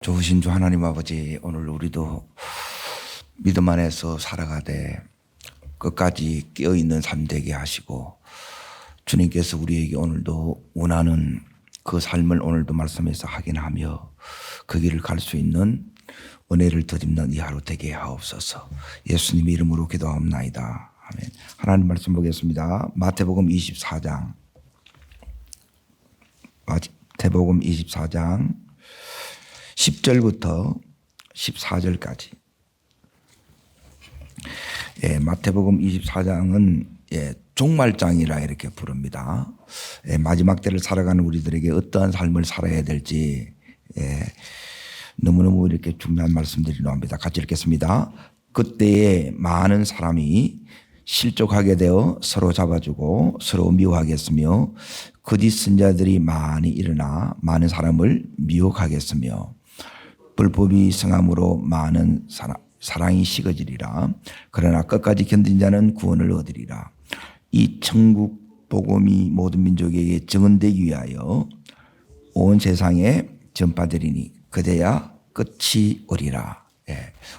좋으신 주 하나님 아버지, 오늘 우리도 믿음 안에서 살아가되 끝까지 깨어있는 삶 되게 하시고, 주님께서 우리에게 오늘도 원하는 그 삶을 오늘도 말씀에서 확인하며 그 길을 갈 수 있는 은혜를 덧입는 이 하루 되게 하옵소서. 예수님 이름으로 기도하옵나이다. 아멘. 하나님 말씀 보겠습니다. 마태복음 24장. 마태복음 24장 10절부터 14절까지. 마태복음 24장은 종말장이라 이렇게 부릅니다. 마지막 때를 살아가는 우리들에게 어떠한 삶을 살아야 될지 너무너무 이렇게 중요한 말씀들이 나옵니다. 같이 읽겠습니다. 그때에 많은 사람이 실족하게 되어 서로 잡아주고 서로 미워하겠으며 거짓 선자들이 많이 일어나 많은 사람을 미혹하겠으며 불법이 성함으로 많은 사랑이 식어지리라. 그러나 끝까지 견딘 자는 구원을 얻으리라. 이 천국 복음이 모든 민족에게 증언되기 위하여 온 세상에 전파되리니 그제야 끝이 오리라.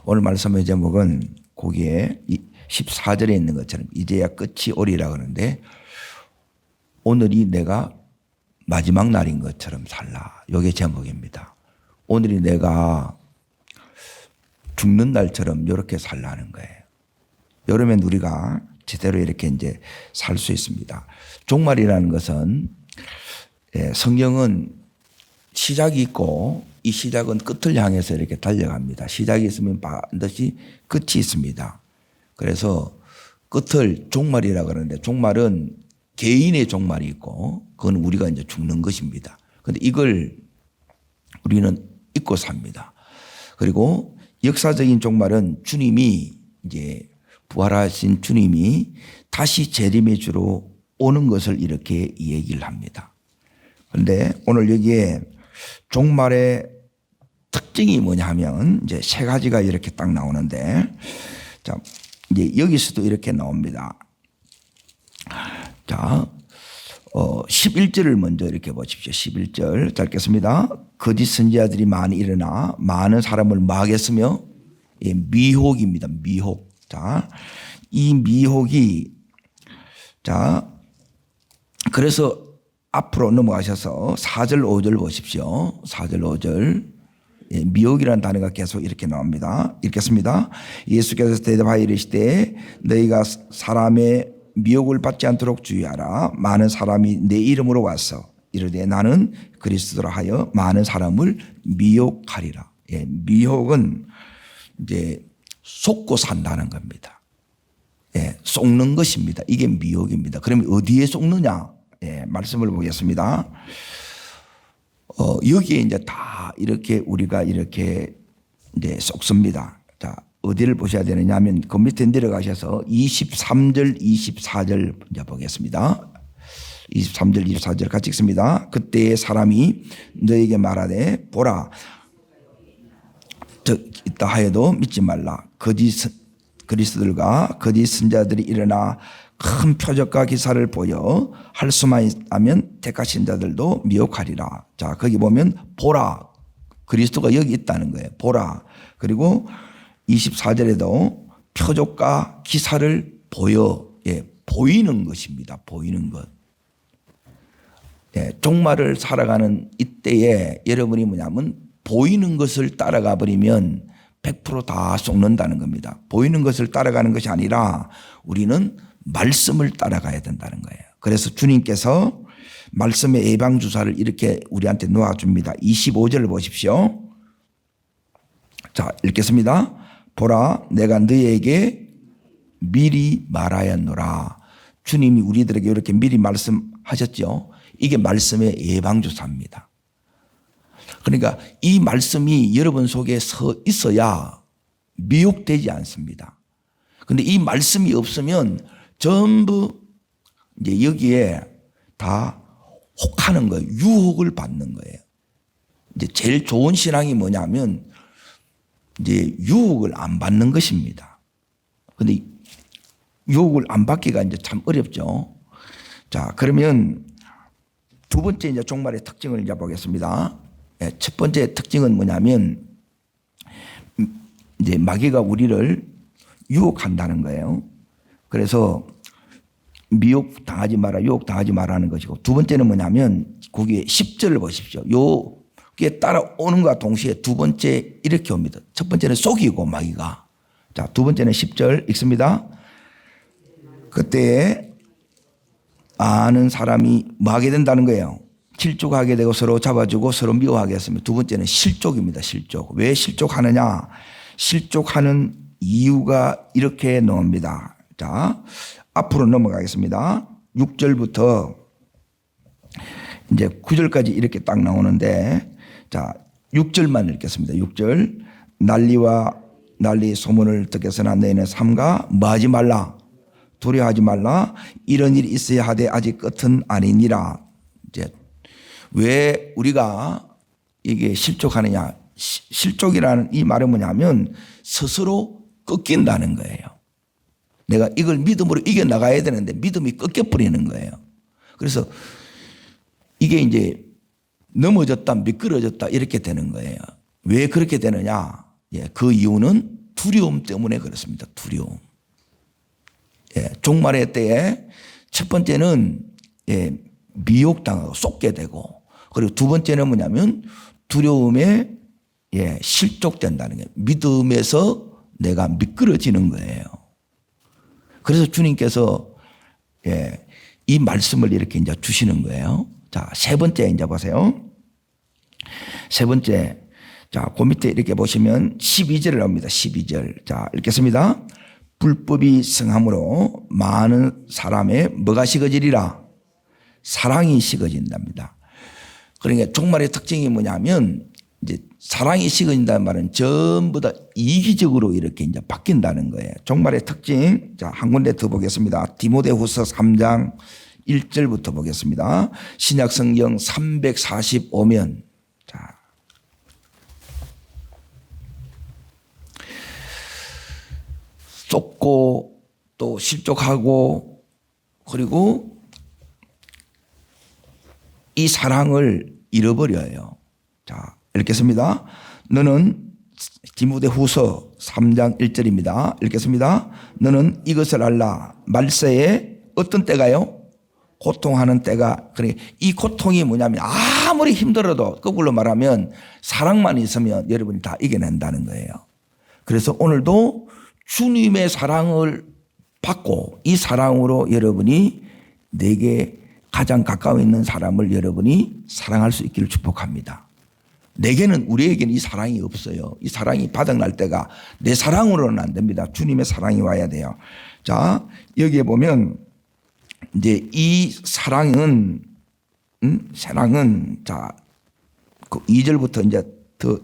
오늘 말씀의 제목은 거기에 14절에 있는 것처럼 이제야 끝이 오리라 그러는데, 오늘이 내가 마지막 날인 것처럼 살라. 이게 제목입니다. 오늘이 내가 죽는 날처럼 이렇게 살라는 거예요. 이러면 우리가 제대로 이렇게 이제 살 수 있습니다. 종말이라는 것은 성경은 시작이 있고 이 시작은 끝을 향해서 이렇게 달려갑니다. 시작이 있으면 반드시 끝이 있습니다. 그래서 끝을 종말이라 그러는데, 종말은 개인의 종말이 있고 그건 우리가 이제 죽는 것입니다. 그런데 이걸 우리는 잊고 삽니다. 그리고 역사적인 종말은 주님이 이제 부활하신 주님이 다시 재림의 주로 오는 것을 이렇게 얘기를 합니다. 그런데 오늘 여기에 종말의 특징이 뭐냐 하면 이제 세 가지가 이렇게 딱 나오는데, 자, 이제 여기서도 이렇게 나옵니다. 자, 11절을 먼저 이렇게 보십시오. 11절 짧겠습니다. 거짓 선지자들이 많이 일어나 많은 사람을 마하겠으며, 미혹입니다. 미혹. 자, 이 미혹이, 자, 그래서 앞으로 넘어가셔서 4절 5절 보십시오. 4절 5절. 미혹이라는 단어가 계속 이렇게 나옵니다. 읽겠습니다. 예수께서 대답하여 이르시되 너희가 사람의 미혹을 받지 않도록 주의하라. 많은 사람이 내 이름으로 와서 이르되 나는 그리스도라 하여 많은 사람을 미혹하리라. 미혹은 이제 속고 산다는 겁니다. 속는 것입니다. 이게 미혹입니다. 그러면 어디에 속느냐? 말씀을 보겠습니다. 여기에 이제 다 이렇게 우리가 이렇게 이제 속습니다. 자, 어디를 보셔야 되느냐 하면 그 밑에 내려가셔서 23절, 24절 이제 보겠습니다. 23절, 24절 같이 읽습니다. 그때 사람이 너에게 말하되 보라, 저 있다 하여도 믿지 말라. 거짓 그리스도들과 거짓 선자들이 일어나 큰 표적과 기사를 보여 할 수만 있다면 택하신 자들도 미혹하리라. 자, 거기 보면 보라, 그리스도가 여기 있다는 거예요. 보라. 그리고 24절에도 표적과 기사를 보여, 보이는 것입니다. 보이는 것. 종말을 살아가는 이때에 여러분이 뭐냐면 보이는 것을 따라가 버리면 100%다 속는다는 겁니다. 보이는 것을 따라가는 것이 아니라 우리는 말씀을 따라가야 된다는 거예요. 그래서 주님께서 말씀의 예방주사를 이렇게 우리한테 놓아줍니다. 25절을 보십시오. 자, 읽겠습니다. 보라, 내가 너희에게 미리 말하였노라. 주님이 우리들에게 이렇게 미리 말씀하셨죠. 이게 말씀의 예방주사입니다. 그러니까 이 말씀이 여러분 속에 서 있어야 미혹되지 않습니다. 그런데 이 말씀이 없으면 전부 이제 여기에 다 혹하는 거예요. 유혹을 받는 거예요. 이제 제일 좋은 신앙이 뭐냐면 이제 유혹을 안 받는 것입니다. 그런데 유혹을 안 받기가 이제 참 어렵죠. 자, 그러면 두 번째 이제 종말의 특징을 이제 보겠습니다. 예, 첫 번째 특징은 뭐냐면 이제 마귀가 우리를 유혹한다는 거예요. 그래서 미혹 당하지 마라, 유혹 당하지 마라는 것이고, 두 번째는 뭐냐면 거기에 10절을 보십시오. 요게 따라오는 것과 동시에 두 번째 이렇게 옵니다. 첫 번째는 속이고 마귀가. 자, 두 번째는 10절 읽습니다. 그때 아는 사람이 뭐 하게 된다는 거예요? 실족하게 되고 서로 잡아주고 서로 미워하게 했습니다. 두 번째는 실족입니다. 실족. 왜 실족하느냐? 실족하는 이유가 이렇게 나옵니다. 자, 앞으로 넘어가겠습니다. 6절부터 이제 9절까지 이렇게 딱 나오는데, 자, 6절만 읽겠습니다. 6절. 난리 소문을 듣겠으나 너희는 삼가 뭐하지 말라, 두려워하지 말라. 이런 일이 있어야 하되 아직 끝은 아니니라. 이제 왜 우리가 이게 실족하느냐? 실족이라는 이 말은 뭐냐면 스스로 꺾인다는 거예요. 내가 이걸 믿음으로 이겨나가야 되는데 믿음이 꺾여버리는 거예요. 그래서 이게 이제 넘어졌다, 미끄러졌다 이렇게 되는 거예요. 왜 그렇게 되느냐? 예, 그 이유는 두려움 때문에 그렇습니다. 두려움. 예, 종말의 때에 첫 번째는 예, 미혹당하고 쏟게 되고, 그리고 두 번째는 뭐냐면 두려움에 예, 실족된다는 게 믿음에서 내가 미끄러지는 거예요. 그래서 주님께서 예, 이 말씀을 이렇게 이제 주시는 거예요. 자, 세 번째 이제 보세요. 세 번째. 자, 그 밑에 이렇게 보시면 12절을 나옵니다. 12절. 자, 읽겠습니다. 불법이 성함으로 많은 사람의 뭐가 식어지리라? 사랑이 식어진답니다. 그러니까 종말의 특징이 뭐냐면 이제 사랑이 식어진다는 말은 전부 다 이기적으로 이렇게 이제 바뀐다는 거예요. 종말의 특징. 자, 한 군데 더 보겠습니다. 디모데후서 3장 1절부터 보겠습니다. 신약 성경 345면. 자. 쏟고 또 실족하고, 그리고 이 사랑을 잃어버려요. 자, 읽겠습니다. 너는 디모데후서 3장 1절입니다. 읽겠습니다. 너는 이것을 알라. 말세에 어떤 때가요? 고통하는 때가. 그래, 이 고통이 뭐냐면 아무리 힘들어도 거꾸로 말하면 사랑만 있으면 여러분이 다 이겨낸다는 거예요. 그래서 오늘도 주님의 사랑을 받고 이 사랑으로 여러분이 내게 가장 가까워 있는 사람을 여러분이 사랑할 수 있기를 축복합니다. 내게는, 우리에게는 이 사랑이 없어요. 이 사랑이 바닥날 때가 내 사랑으로는 안 됩니다. 주님의 사랑이 와야 돼요. 자, 여기에 보면 이제 이 사랑은 자, 그 2절부터 이제 더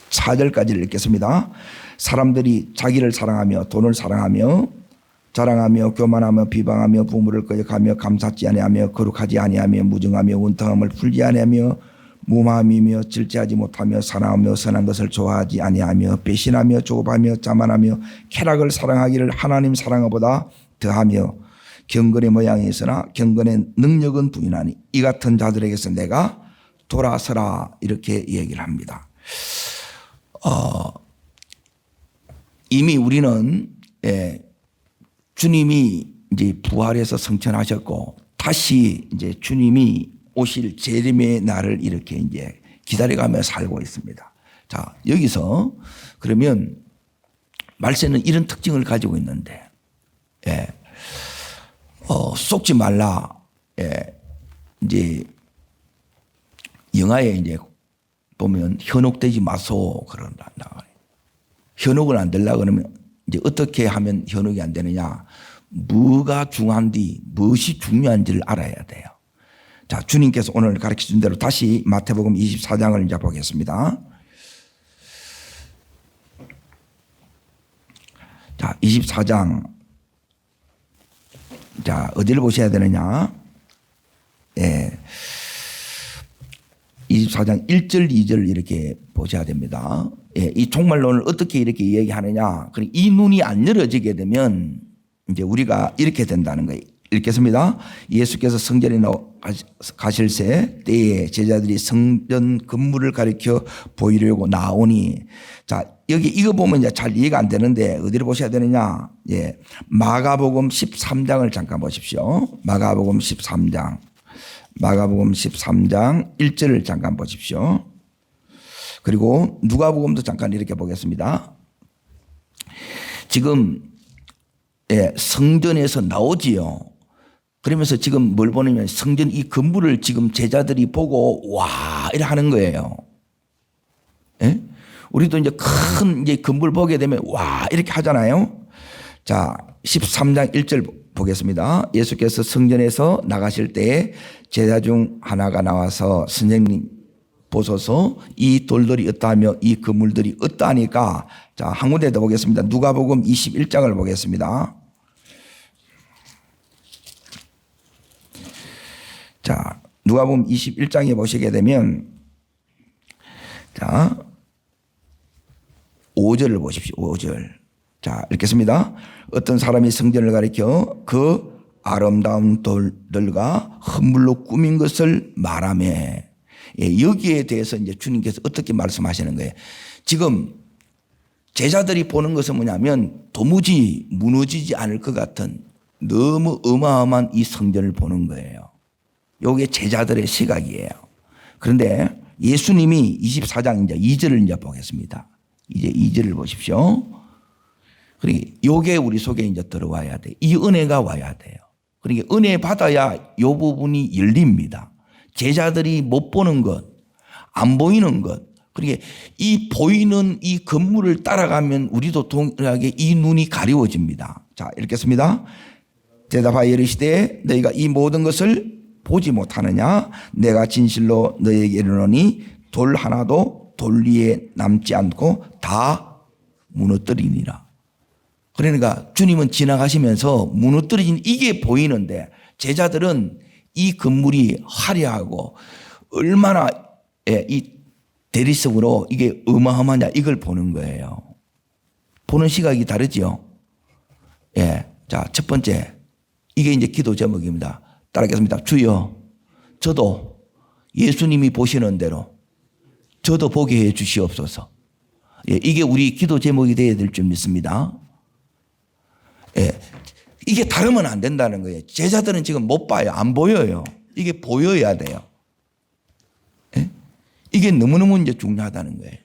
4절까지를 읽겠습니다. 사람들이 자기를 사랑하며 돈을 사랑하며 자랑하며 교만하며 비방하며 부모를 거역하며 감사치 아니하며 거룩하지 아니하며 무정하며 원통함을 풀지 아니하며 무마함이며 질지하지 못하며 사랑하며 선한 것을 좋아하지 아니하며 배신하며 조급하며 자만하며 쾌락을 사랑하기를 하나님 사랑보다 더하며 경건의 모양이 있으나 경건의 능력은 부인하니 이 같은 자들에게서 내가 돌아서라, 이렇게 얘기를 합니다. 이미 우리는 주님이 이제 부활해서 승천하셨고 다시 이제 주님이 오실 재림의 날을 이렇게 이제 기다려가며 살고 있습니다. 자, 여기서 그러면 말세는 이런 특징을 가지고 있는데, 속지 말라. 이제 영화에 이제 보면 현혹되지 마소 그런다. 현혹을 안 되려고 그러면 이제 어떻게 하면 현혹이 안 되느냐? 뭐가 중요한지, 무엇이 중요한지를 알아야 돼요. 자, 주님께서 오늘 가르쳐 준 대로 다시 마태복음 24장을 이제 보겠습니다. 자, 24장. 자, 어디를 보셔야 되느냐? 24장 1절, 2절 이렇게 보셔야 됩니다. 이 종말론을 어떻게 이렇게 이야기하느냐? 이 눈이 안 열어지게 되면 이제 우리가 이렇게 된다는 거예요. 읽겠습니다. 예수께서 성전에 가실새 때에 제자들이 성전 건물을 가리켜 보이려고 나오니, 자, 여기 이거 보면 이제 잘 이해가 안 되는데 어디를 보셔야 되느냐? 예. 마가복음 13장을 잠깐 보십시오. 마가복음 13장. 마가복음 13장 1절을 잠깐 보십시오. 그리고 누가복음도 잠깐 이렇게 보겠습니다. 지금 예, 성전에서 나오지요. 그러면서 지금 뭘 보냐면 성전 이 건물을 지금 제자들이 보고 와 이렇게 하는 거예요. 예? 우리도 이제 큰 이제 건물 보게 되면 와 이렇게 하잖아요. 자, 13장 1절 보겠습니다. 예수께서 성전에서 나가실 때에 제자 중 하나가 나와서 선생님 보소서 이 돌들이 어떠하며 이 건물들이 어떠하니까. 자, 한 군데 더 보겠습니다. 누가복음 21장을 보겠습니다. 자, 누가복음 21장에 보시게 되면 자 5절을 보십시오. 5절. 자, 읽겠습니다. 어떤 사람이 성전을 가리켜 그 아름다운 돌들과 헌물로 꾸민 것을 말하며, 예, 여기에 대해서 이제 주님께서 어떻게 말씀하시는 거예요? 지금 제자들이 보는 것은 뭐냐면 도무지 무너지지 않을 것 같은 너무 어마어마한 이 성전을 보는 거예요. 이게 제자들의 시각이에요. 그런데 예수님이 24장 이제 2절을 이제 보겠습니다. 이제 2절을 보십시오. 그러니까 이게 우리 속에 이제 들어와야 돼. 이 은혜가 와야 돼요. 그러니까 은혜 받아야 이 부분이 열립니다. 제자들이 못 보는 것, 안 보이는 것, 그러니까 이 보이는 이 건물을 따라가면 우리도 동일하게 이 눈이 가리워집니다. 자, 읽겠습니다. 대답하여 이르시되 너희가 이 모든 것을 보지 못하느냐? 내가 진실로 너희에게 이르노니 돌 하나도 돌 위에 남지 않고 다 무너뜨리니라. 그러니까 주님은 지나가시면서 무너뜨려진 이게 보이는데 제자들은 이 건물이 화려하고 얼마나 이 대리석으로 이게 어마어마하냐 이걸 보는 거예요. 보는 시각이 다르죠. 예. 자, 첫 번째. 이게 이제 기도 제목입니다. 따라하겠습니다. 주여, 저도 예수님이 보시는 대로 저도 보게 해 주시옵소서. 예, 이게 우리 기도 제목이 되어야 될 줄 믿습니다. 예, 이게 다르면 안 된다는 거예요. 제자들은 지금 못 봐요. 안 보여요. 이게 보여야 돼요. 예? 이게 너무너무 이제 중요하다는 거예요.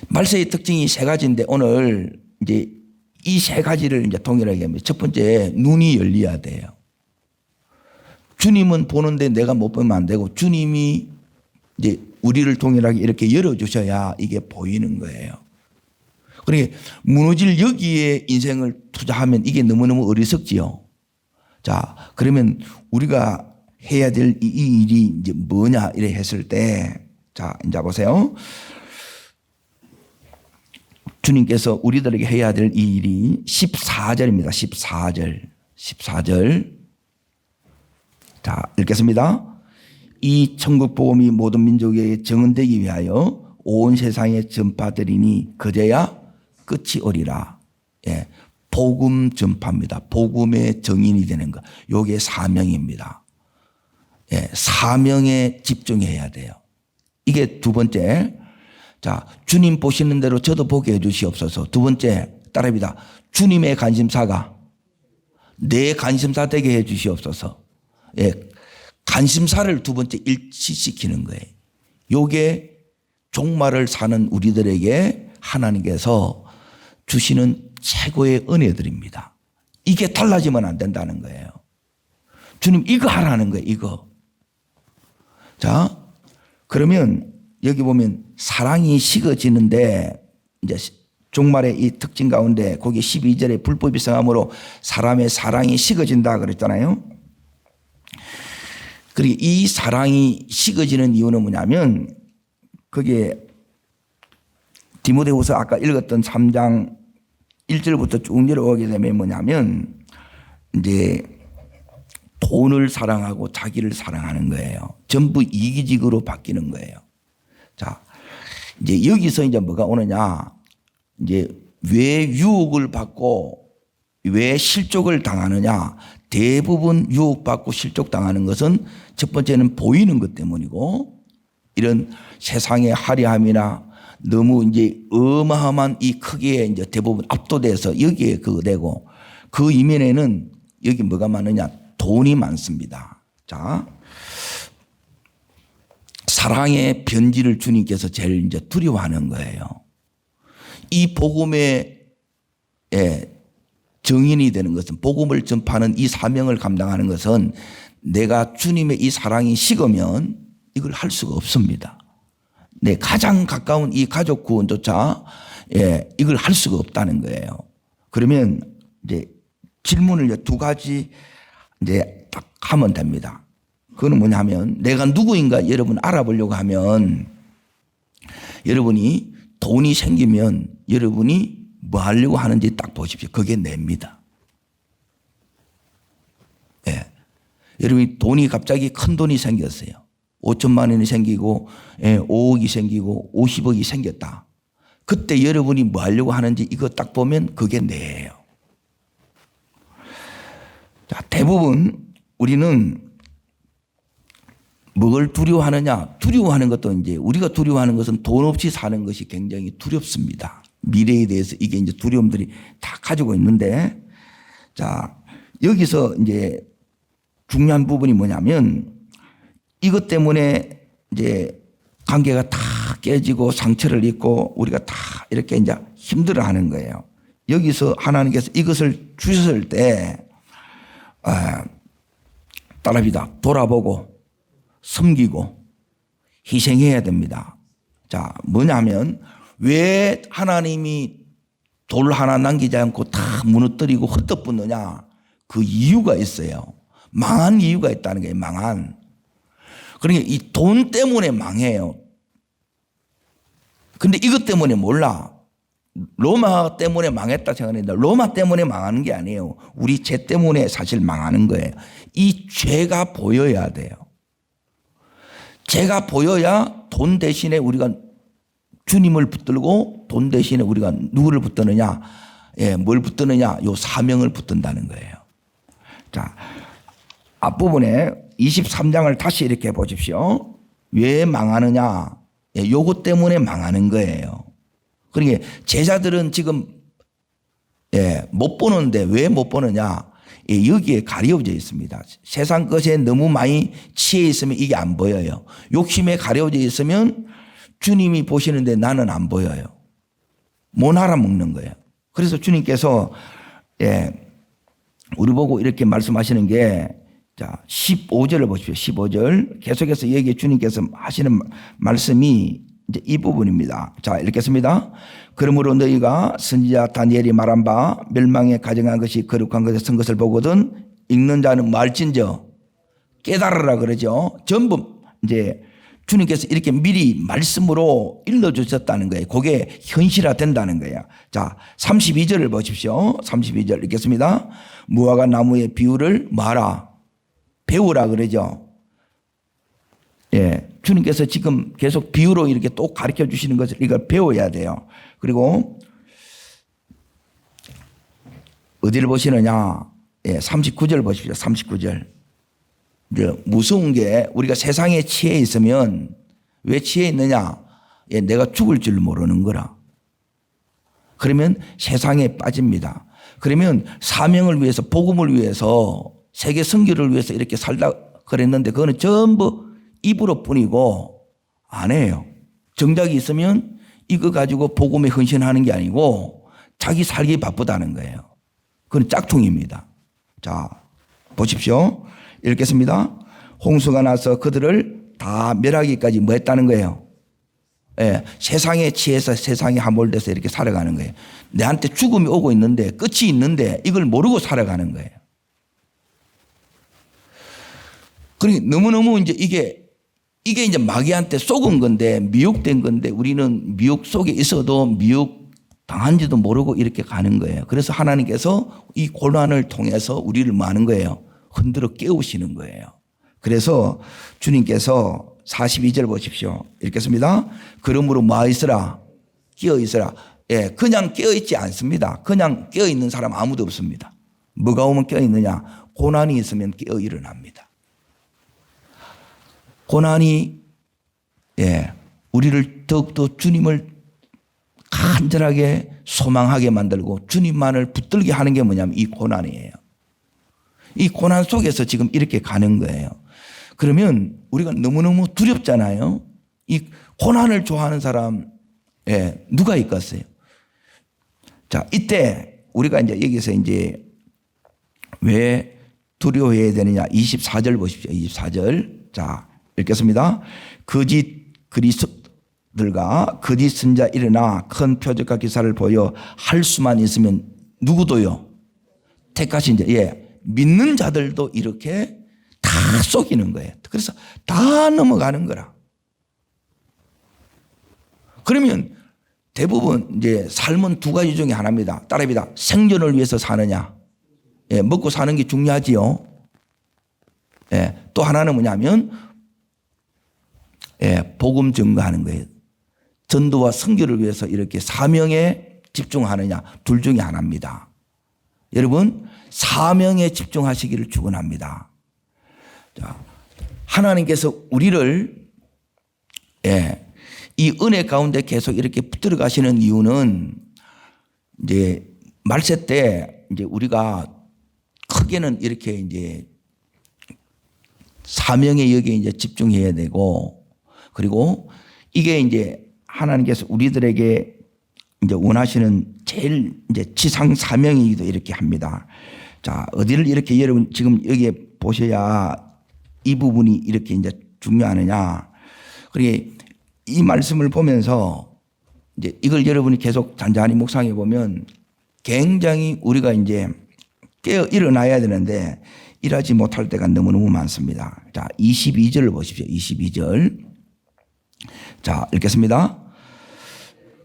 말세의 특징이 세 가지인데 오늘 이제 이 세 가지를 이제 동일하게 합니다. 첫 번째, 눈이 열려야 돼요. 주님은 보는데 내가 못 보면 안 되고 주님이 이제 우리를 동일하게 이렇게 열어주셔야 이게 보이는 거예요. 그러니까 무너질 여기에 인생을 투자하면 이게 너무너무 어리석지요. 자, 그러면 우리가 해야 될 이 일이 이제 뭐냐 이래 했을 때, 자, 이제 보세요. 주님께서 우리들에게 해야 될 이 일이 14절입니다. 14절. 자, 읽겠습니다. 이 천국 복음이 모든 민족에게 증언되기 위하여 온 세상에 전파되리니 그제야 끝이 오리라. 예, 복음 전파입니다. 복음의 정인이 되는 것. 요게 사명입니다. 예, 사명에 집중해야 돼요. 이게 두 번째. 자, 주님 보시는 대로 저도 보게 해 주시옵소서. 두 번째, 따라합니다. 주님의 관심사가 내 관심사 되게 해 주시옵소서. 예, 관심사를 두 번째 일치시키는 거예요. 요게 종말을 사는 우리들에게 하나님께서 주시는 최고의 은혜들입니다. 이게 달라지면 안 된다는 거예요. 주님 이거 하라는 거예요. 이거. 자, 그러면 여기 보면 사랑이 식어지는데 이제 종말의 이 특징 가운데 거기 12절에 불법이 성함으로 사람의 사랑이 식어진다 그랬잖아요. 그리고 이 사랑이 식어지는 이유는 뭐냐면 거기에 디모데후서 아까 읽었던 3장 1절부터 쭉 내려오게 되면 뭐냐면 이제 돈을 사랑하고 자기를 사랑하는 거예요. 전부 이기적으로 바뀌는 거예요. 자, 이제 여기서 이제 뭐가 오느냐. 이제 왜 유혹을 받고 왜 실족을 당하느냐? 대부분 유혹받고 실족당하는 것은 첫 번째는 보이는 것 때문이고, 이런 세상의 화려함이나 너무 이제 어마어마한 이 크기에 이제 대부분 압도돼서 여기에 그거 되고, 그 이면에는 여기 뭐가 많으냐? 돈이 많습니다. 자, 사랑의 변질을 주님께서 제일 이제 두려워하는 거예요. 이 복음의 정인이 되는 것은, 복음을 전파하는 이 사명을 감당하는 것은 내가 주님의 이 사랑이 식으면 이걸 할 수가 없습니다. 내 가장 가까운 이 가족 구원조차 이걸 할 수가 없다는 거예요. 그러면 이제 질문을 두 가지 이제 딱 하면 됩니다. 그거는 뭐냐면, 내가 누구인가 여러분 알아보려고 하면, 여러분이 돈이 생기면 여러분이 뭐 하려고 하는지 딱 보십시오. 그게 냅니다. 예. 여러분이 돈이 갑자기 큰 돈이 생겼어요. 5천만 원이 생기고 5억이 생기고 50억이 생겼다. 그때 여러분이 뭐 하려고 하는지 이거 딱 보면 그게 내예요. 자, 대부분 우리는 뭘 두려워하느냐? 두려워하는 것도 이제 우리가 두려워하는 것은 돈 없이 사는 것이 굉장히 두렵습니다. 미래에 대해서 이게 이제 두려움들이 다 가지고 있는데, 자, 여기서 이제 중요한 부분이 뭐냐면, 이것 때문에 이제 관계가 다 깨지고 상처를 입고 우리가 다 이렇게 이제 힘들어 하는 거예요. 여기서 하나님께서 이것을 주셨을 때, 따라합니다. 돌아보고 섬기고 희생해야 됩니다. 자, 뭐냐면, 왜 하나님이 돌 하나 남기지 않고 다 무너뜨리고 흩어붙느냐? 그 이유가 있어요. 망한 이유가 있다는 거예요. 망한. 그러니까 이 돈 때문에 망해요. 근데 이것 때문에 몰라. 로마 때문에 망했다 생각합니다. 로마 때문에 망하는 게 아니에요. 우리 죄 때문에 사실 망하는 거예요. 이 죄가 보여야 돼요. 죄가 보여야 돈 대신에 우리가 주님을 붙들고, 돈 대신에 우리가 누구를 붙드느냐? 뭘 붙드느냐? 요 사명을 붙든다는 거예요. 자, 앞부분에 23장을 다시 이렇게 보십시오. 왜 망하느냐? 요것 때문에 망하는 거예요. 그러니까 제자들은 지금 못 보는데 왜 못 보느냐? 여기에 가려져 있습니다. 세상 것에 너무 많이 취해 있으면 이게 안 보여요. 욕심에 가려져 있으면 주님이 보시는데 나는 안 보여요. 못 알아먹는 거예요. 그래서 주님께서 우리 보고 이렇게 말씀하시는 게, 자, 15절을 보십시오. 15절 계속해서 여기 주님께서 하시는 말씀이 이제 이 부분입니다. 자, 읽겠습니다. 그러므로 너희가 선지자 다니엘이 말한 바 멸망에 가정한 것이 거룩한 것에 선 것을 보거든 읽는 자는 말진저 깨달으라 그러죠. 전부 이제 주님께서 이렇게 미리 말씀으로 일러주셨다는 거예요. 그게 현실화된다는 거예요. 자, 32절을 보십시오. 32절 읽겠습니다. 무화과 나무의 비유를 뭐하라? 배우라 그러죠. 주님께서 지금 계속 비유로 이렇게 또 가르쳐 주시는 것을 이걸 배워야 돼요. 그리고 어디를 보시느냐? 39절 보십시오. 39절. 무서운 게, 우리가 세상에 취해 있으면 왜 취해 있느냐? 내가 죽을 줄 모르는 거라. 그러면 세상에 빠집니다. 그러면 사명을 위해서, 복음을 위해서, 세계 선교를 위해서 이렇게 살다 그랬는데 그거는 전부 입으로 뿐이고 안 해요. 정작이 있으면 이거 가지고 복음에 헌신하는 게 아니고 자기 살기 바쁘다는 거예요. 그건 짝퉁입니다. 자, 보십시오. 읽겠습니다. 홍수가 나서 그들을 다 멸하기까지 뭐 했다는 거예요? 세상에 취해서 세상에 함몰돼서 이렇게 살아가는 거예요. 내한테 죽음이 오고 있는데, 끝이 있는데 이걸 모르고 살아가는 거예요. 그러니까 너무너무 이제 이게 이제 마귀한테 속은 건데, 미혹된 건데, 우리는 미혹 속에 있어도 미혹 당한지도 모르고 이렇게 가는 거예요. 그래서 하나님께서 이 고난을 통해서 우리를 뭐 하는 거예요? 흔들어 깨우시는 거예요. 그래서 주님께서 42절 보십시오. 읽겠습니다. 그러므로 뭐 있으라? 깨어 있으라. 그냥 깨어 있지 않습니다. 그냥 깨어 있는 사람 아무도 없습니다. 뭐가 오면 깨어 있느냐? 고난이 있으면 깨어 일어납니다. 고난이 우리를 더욱더 주님을 간절하게 소망하게 만들고 주님만을 붙들게 하는 게 뭐냐면 이 고난이에요. 이 고난 속에서 지금 이렇게 가는 거예요. 그러면 우리가 너무너무 두렵잖아요. 이 고난을 좋아하는 사람 누가 있겠어요? 자, 이때 우리가 이제 여기서 이제 왜 두려워해야 되느냐? 24절 보십시오. 24절. 자, 읽겠습니다. 거짓 그리스도들과 거짓 선자 일어나 큰 표적과 기사를 보여 할 수만 있으면 누구도요? 택하신 자, 믿는 자들도 이렇게 다 속이는 거예요. 그래서 다 넘어가는 거라. 그러면 대부분 이제 삶은 두 가지 중에 하나입니다. 따라합니다. 생존을 위해서 사느냐. 먹고 사는 게 중요하지요. 또 하나는 뭐냐면 복음 증거하는 거예요. 전도와 선교를 위해서 이렇게 사명에 집중하느냐. 둘 중에 하나입니다. 여러분 사명에 집중하시기를 축원합니다. 자, 하나님께서 우리를 이 은혜 가운데 계속 이렇게 붙들어 가시는 이유는 이제 말세 때 이제 우리가 크게는 이렇게 이제 사명에 여기에 이제 집중해야 되고 그리고 이게 이제 하나님께서 우리들에게 이제 원하시는 제일 이제 지상 사명이기도 이렇게 합니다. 자, 어디를 이렇게 여러분 지금 여기에 보셔야 이 부분이 이렇게 이제 중요하느냐. 그러게 이 말씀을 보면서 이제 이걸 여러분이 계속 잔잔히 묵상해 보면 굉장히 우리가 이제 깨어 일어나야 되는데 일하지 못할 때가 너무너무 많습니다. 자, 22절을 보십시오. 22절. 자, 읽겠습니다.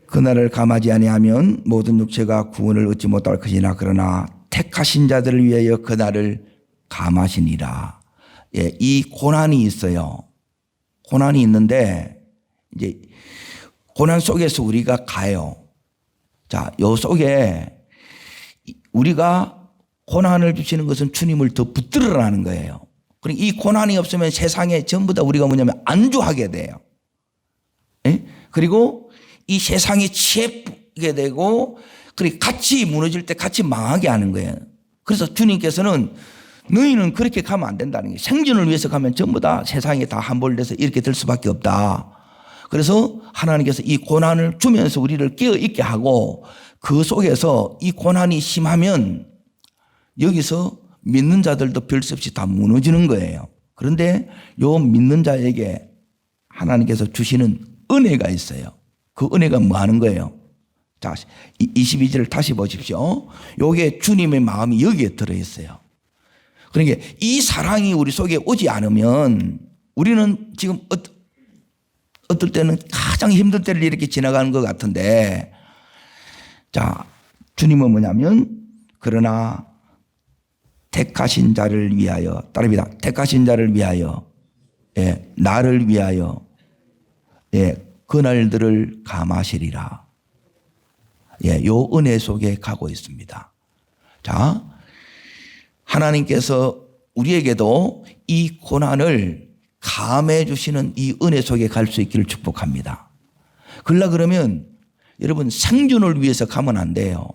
그날을 감하지 아니하면 모든 육체가 구원을 얻지 못할 것이나 그러나 택하신 자들을 위하여 그날을 감하시니라. 이 고난이 있어요. 고난이 있는데 이제 고난 속에서 우리가 가요. 자, 요 속에 우리가 고난을 주시는 것은 주님을 더 붙들으라는 거예요. 그러니까 이 고난이 없으면 세상에 전부 다 우리가 뭐냐면 안주하게 돼요. 그리고 이 세상에 취해게 되고 그리고 같이 무너질 때 같이 망하게 하는 거예요. 그래서 주님께서는 너희는 그렇게 가면 안 된다는 거예요. 생존을 위해서 가면 전부 다 세상에 다 함몰돼서 이렇게 될 수밖에 없다. 그래서 하나님께서 이 고난을 주면서 우리를 깨어있게 하고 그 속에서 이 고난이 심하면 여기서 믿는 자들도 별 수 없이 다 무너지는 거예요. 그런데 요 믿는 자에게 하나님께서 주시는 은혜가 있어요. 그 은혜가 뭐 하는 거예요? 자, 22절을 다시 보십시오. 요게 주님의 마음이 여기에 들어있어요. 그러니까 이 사랑이 우리 속에 오지 않으면 우리는 지금 어떨 때는 가장 힘들 때를 이렇게 지나가는 것 같은데 자, 주님은 뭐냐면 그러나 택하신 자를 위하여 따릅니다. 택하신 자를 위하여 나를 위하여 그날들을 감하시리라. 요 은혜 속에 가고 있습니다. 자, 하나님께서 우리에게도 이 고난을 감해 주시는 이 은혜 속에 갈 수 있기를 축복합니다. 그러면 여러분 생존을 위해서 가면 안 돼요.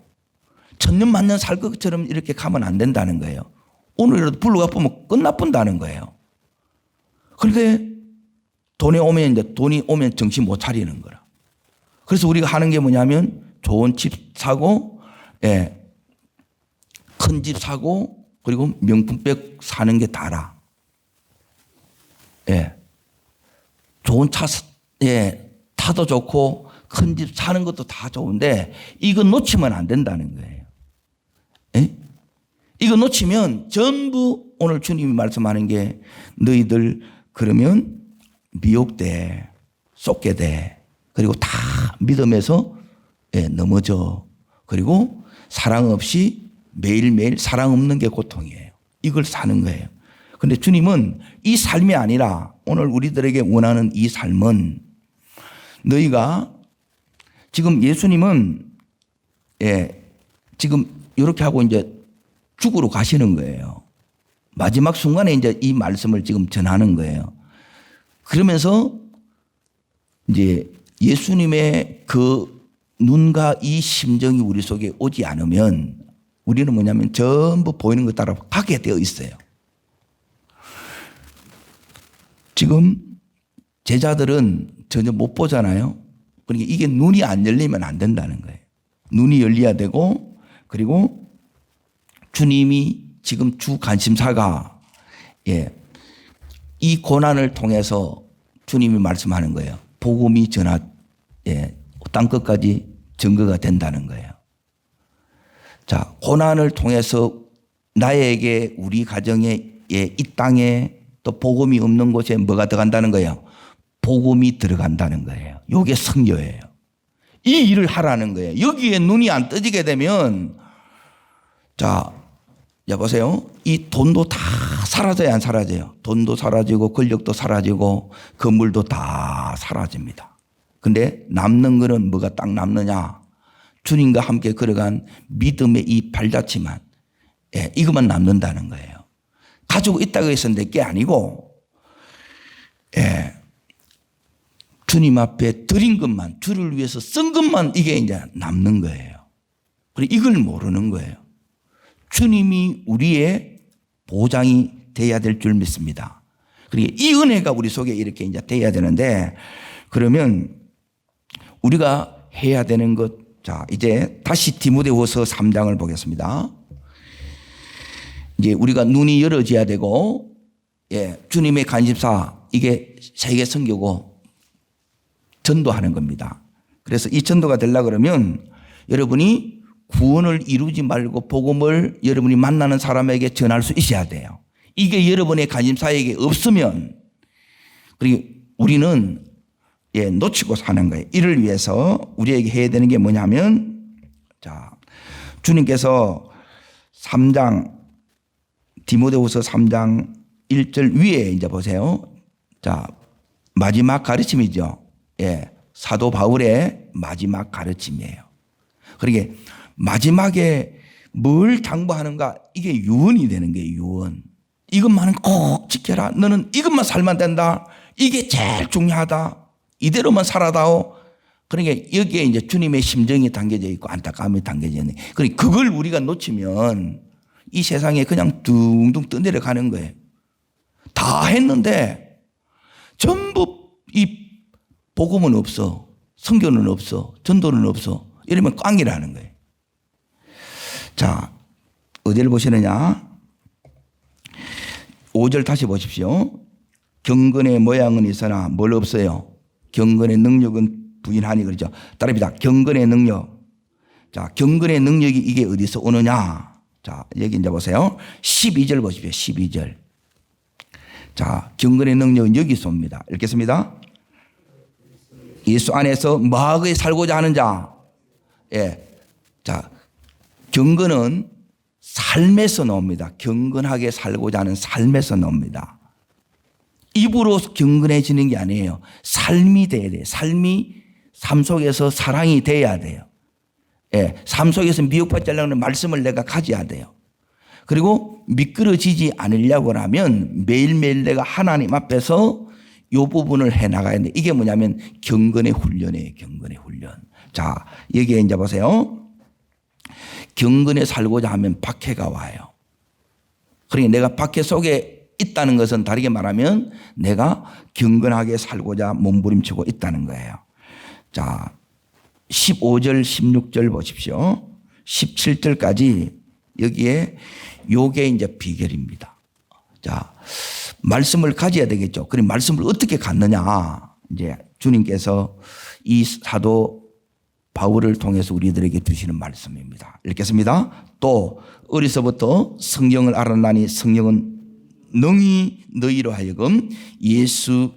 천년만년 살 것처럼 이렇게 가면 안 된다는 거예요. 오늘이라도 불러가 보면 끝나본다는 거예요. 그런데 돈이 오면 정신 못 차리는 거라. 그래서 우리가 하는 게 뭐냐면 좋은 집 사고, 큰 집 사고, 그리고 명품백 사는 게 다라. 좋은 차, 타도 좋고, 큰 집 사는 것도 다 좋은데, 이거 놓치면 안 된다는 거예요. 이거 놓치면 전부 오늘 주님이 말씀하는 게 너희들 그러면 미혹돼, 쏟게 돼. 그리고 다 믿음에서 넘어져. 그리고 사랑 없이 매일매일 사랑 없는 게 고통이에요. 이걸 사는 거예요. 그런데 주님은 이 삶이 아니라 오늘 우리들에게 원하는 이 삶은 너희가 지금 예수님은 지금 이렇게 하고 이제 죽으러 가시는 거예요. 마지막 순간에 이제 이 말씀을 지금 전하는 거예요. 그러면서 이제 예수님의 그 눈과 이 심정이 우리 속에 오지 않으면 우리는 뭐냐면 전부 보이는 것 따라 가게 되어 있어요. 지금 제자들은 전혀 못 보잖아요. 그러니까 이게 눈이 안 열리면 안 된다는 거예요. 눈이 열려야 되고, 그리고 주님이 지금 주 관심사가 이 고난을 통해서 주님이 말씀하는 거예요. 복음이 땅끝까지 증거가 된다는 거예요. 자, 고난을 통해서 나에게, 우리 가정에, 이 땅에 또 복음이 없는 곳에 뭐가 들어간다는 거예요? 복음이 들어간다는 거예요. 이게 선교예요. 이 일을 하라는 거예요. 여기에 눈이 안 떠지게 되면, 자, 여보세요. 이 돈도 다 사라져야 안 사라져요. 돈도 사라지고 권력도 사라지고 건물도 다 사라집니다. 근데 남는 거는 뭐가 딱 남느냐? 주님과 함께 걸어간 믿음의 이 발자취만, 이것만 남는다는 거예요. 가지고 있다고 해서 내게 아니고, 주님 앞에 드린 것만, 주를 위해서 쓴 것만 이게 이제 남는 거예요. 그리고 이걸 모르는 거예요. 주님이 우리의 보장이 돼야 될 줄 믿습니다. 그리고 이 은혜가 우리 속에 이렇게 이제 돼야 되는데, 그러면 우리가 해야 되는 것, 자, 이제 다시 디모데후서 3장을 보겠습니다. 이제 우리가 눈이 열어져야 되고, 주님의 관심사, 이게 세계 선교고 전도하는 겁니다. 그래서 이 전도가 되려고 그러면 여러분이 구원을 이루지 말고 복음을 여러분이 만나는 사람에게 전할 수 있어야 돼요. 이게 여러분의 관심사에게 없으면, 그리고 우리는 놓치고 사는 거예요. 이를 위해서 우리에게 해야 되는 게 뭐냐면, 자, 주님께서 3장, 디모데후서 3장 1절 위에 이제 보세요. 자, 마지막 가르침이죠. 사도 바울의 마지막 가르침이에요. 그러게 마지막에 뭘 당부하는가? 이게 유언이 되는 거예요. 유언. 이것만은 꼭 지켜라. 너는 이것만 살면 된다. 이게 제일 중요하다. 이대로만 살아다오. 그러니까 여기에 이제 주님의 심정이 담겨져 있고 안타까움이 담겨져 있네. 그러니까 그걸 우리가 놓치면 이 세상에 그냥 둥둥 떠내려가는 거예요. 다 했는데 전부 이 복음은 없어. 선교는 없어. 전도는 없어. 이러면 꽝이라는 거예요. 자, 어디를 보시느냐? 5절 다시 보십시오. 경건의 모양은 있으나 뭘 없어요? 경건의 능력은 부인하니, 그러죠. 따라합니다. 경건의 능력. 자, 경건의 능력이 이게 어디서 오느냐? 자, 여기 이제 보세요. 12절 보십시오. 12절. 자, 경건의 능력은 여기서 옵니다. 읽겠습니다. 예수 안에서 뭐하게 살고자 하는 자. 자, 경건은 삶에서 나옵니다. 경건하게 살고자 하는 삶에서 나옵니다. 입으로 경건해지는 게 아니에요. 삶이 돼야 돼요. 삶 속에서 사랑이 돼야 돼요. 삶 속에서 미혹받지 않으려는 말씀을 내가 가져야 돼요. 그리고 미끄러지지 않으려고 하면 매일매일 내가 하나님 앞에서 이 부분을 해나가야 돼. 이게 뭐냐면 경건의 훈련이에요. 경건의 훈련. 자, 여기에 이제 보세요. 경건에 살고자 하면 박해가 와요. 그러니까 내가 박해 속에 있다는 것은 다르게 말하면 내가 경건하게 살고자 몸부림치고 있다는 거예요. 자, 15절, 16절 보십시오. 17절까지 여기에 요게 이제 비결입니다. 자, 말씀을 가져야 되겠죠. 그럼 말씀을 어떻게 갖느냐? 이제 주님께서 이 사도 바울을 통해서 우리들에게 주시는 말씀입니다. 읽겠습니다. 또 어려서부터 성경을 알았나니 성령은 능히 너희로 하여금 예수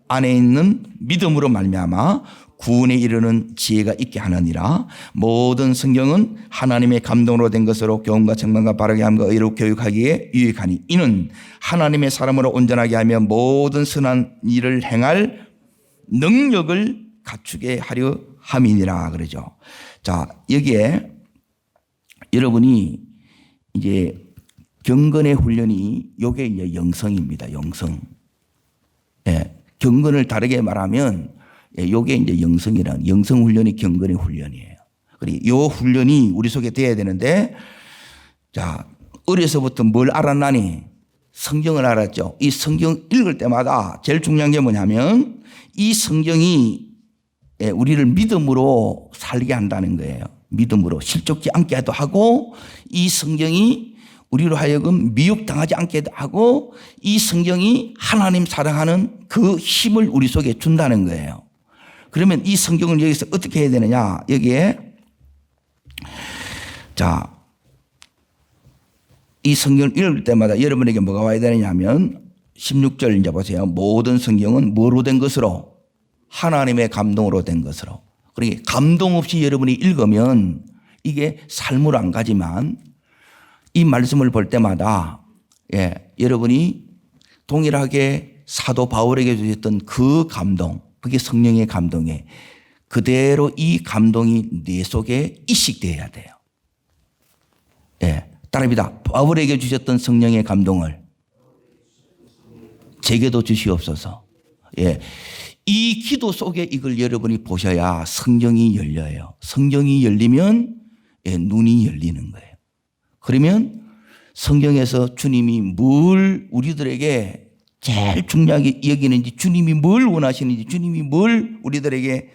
안에 있는 믿음으로 말미암아 구원에 이르는 지혜가 있게 하느니라. 모든 성경은 하나님의 감동으로 된 것으로 교훈과 책망과 바르게 함과 의로 교육하기에 유익하니 이는 하나님의 사람으로 온전하게 하며 모든 선한 일을 행할 능력을 갖추게 하려 함이니라 그러죠. 자, 여기에 여러분이 이제 경건의 훈련이 요게 이제 영성입니다. 영성. 예. 경건을 다르게 말하면 요게 이제 영성이란 영성 훈련이 경건의 훈련이에요. 그리고 요 훈련이 우리 속에 돼야 되는데 자, 어려서부터 뭘 알았나니? 성경을 알았죠. 이 성경 읽을 때마다 제일 중요한 게 뭐냐면 이 성경이 우리를 믿음으로 살게 한다는 거예요. 믿음으로 실족지 않게도 하고 이 성경이 우리로 하여금 미혹당하지 않게도 하고 이 성경이 하나님 사랑하는 그 힘을 우리 속에 준다는 거예요. 그러면 이 성경을 여기서 어떻게 해야 되느냐? 여기에 자, 이 성경을 읽을 때마다 여러분에게 뭐가 와야 되느냐면 16절 이제 보세요. 모든 성경은 뭐로 된 것으로? 하나님의 감동으로 된 것으로. 그러니까 감동 없이 여러분이 읽으면 이게 삶으로 안 가지만 이 말씀을 볼 때마다 여러분이 동일하게 사도 바울에게 주셨던 그 감동, 그게 성령의 감동에 그대로 이 감동이 내 속에 이식되어야 돼요. 따라합니다. 바울에게 주셨던 성령의 감동을 제게도 주시옵소서. 이 기도 속에 이걸 여러분이 보셔야 성경이 열려요. 성경이 열리면 눈이 열리는 거예요. 그러면 성경에서 주님이 뭘 우리들에게 제일 중요하게 여기는지, 주님이 뭘 원하시는지, 주님이 뭘 우리들에게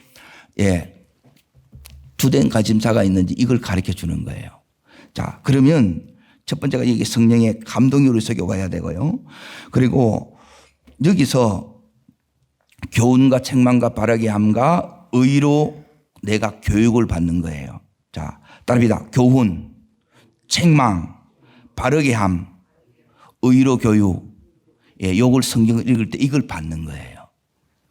주된 관심사가 있는지 이걸 가르쳐 주는 거예요. 자, 그러면 첫 번째가 이게 성령의 감동이 우리 속에 와야 되고요. 그리고 여기서 교훈과 책망과 바르게 함과 의로 내가 교육을 받는 거예요. 자, 따라합니다. 교훈, 책망, 바르게 함, 의로 교육. 요걸 성경을 읽을 때 이걸 받는 거예요.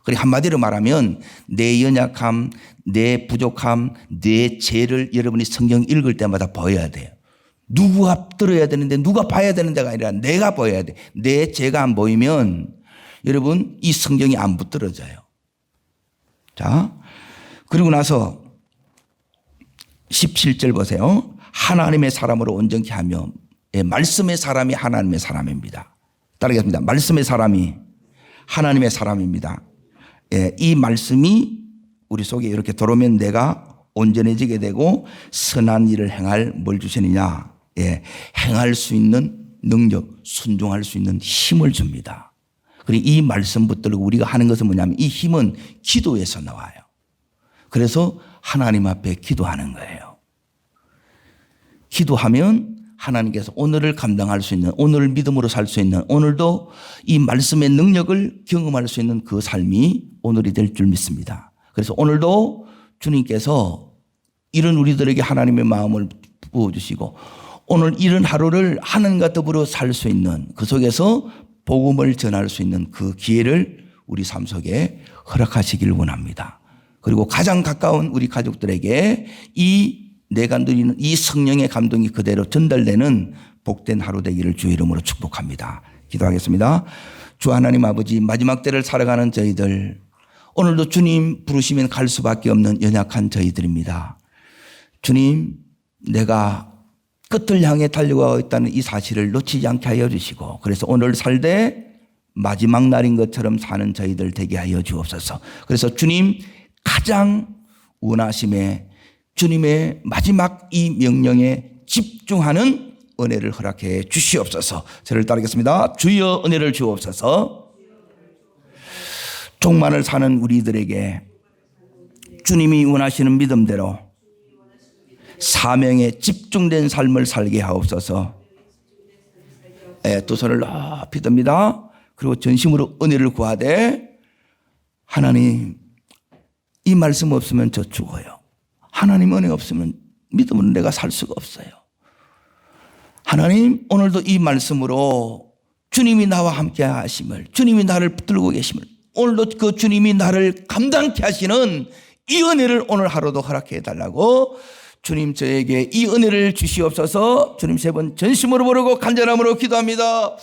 그리고 한마디로 말하면 내 연약함, 내 부족함, 내 죄를 여러분이 성경 읽을 때마다 보여야 돼요. 누가 들어야 되는데 누가 봐야 되는 데가 아니라 내가 보여야 돼. 내 죄가 안 보이면 여러분 이 성경이 안 붙들어져요. 자, 그리고 나서 17절 보세요. 하나님의 사람으로 온전케 하며 말씀의 사람이 하나님의 사람입니다. 따르겠습니다. 말씀의 사람이 하나님의 사람입니다. 이 말씀이 우리 속에 이렇게 들어오면 내가 온전해지게 되고 선한 일을 행할 뭘 주시느냐? 행할 수 있는 능력, 순종할 수 있는 힘을 줍니다. 그리고 이 말씀 붙들고 우리가 하는 것은 뭐냐면 이 힘은 기도에서 나와요. 그래서 하나님 앞에 기도하는 거예요. 기도하면 하나님께서 오늘을 감당할 수 있는, 오늘을 믿음으로 살 수 있는, 오늘도 이 말씀의 능력을 경험할 수 있는 그 삶이 오늘이 될 줄 믿습니다. 그래서 오늘도 주님께서 이런 우리들에게 하나님의 마음을 부어주시고 오늘 이런 하루를 하나님과 더불어 살 수 있는, 그 속에서 복음을 전할 수 있는 그 기회를 우리 삶 속에 허락하시길 원합니다. 그리고 가장 가까운 우리 가족들에게 이 내가 누리는 이 성령의 감동이 그대로 전달되는 복된 하루 되기를 주의 이름으로 축복합니다. 기도하겠습니다. 주 하나님 아버지, 마지막 때를 살아가는 저희들, 오늘도 주님 부르시면 갈 수밖에 없는 연약한 저희들입니다. 주님, 내가 끝을 향해 달려가고 있다는 이 사실을 놓치지 않게 하여 주시고, 그래서 오늘 살되 마지막 날인 것처럼 사는 저희들 되게 하여 주옵소서. 그래서 주님 가장 원하심에 주님의 마지막 이 명령에 집중하는 은혜를 허락해 주시옵소서. 저를 따르겠습니다. 주여 은혜를 주옵소서. 종만을 사는 우리들에게 주님이 원하시는 믿음대로 사명에 집중된 삶을 살게 하옵소서. 두 손을 높이 듭니다. 그리고 전심으로 은혜를 구하되, 하나님 이 말씀 없으면 저 죽어요. 하나님 은혜 없으면 믿음으로 내가 살 수가 없어요. 하나님 오늘도 이 말씀으로 주님이 나와 함께 하심을, 주님이 나를 붙들고 계심을, 오늘도 그 주님이 나를 감당케 하시는 이 은혜를 오늘 하루도 허락해 달라고 주님 저에게 이 은혜를 주시옵소서. 주님 세 번 전심으로 부르고 간절함으로 기도합니다.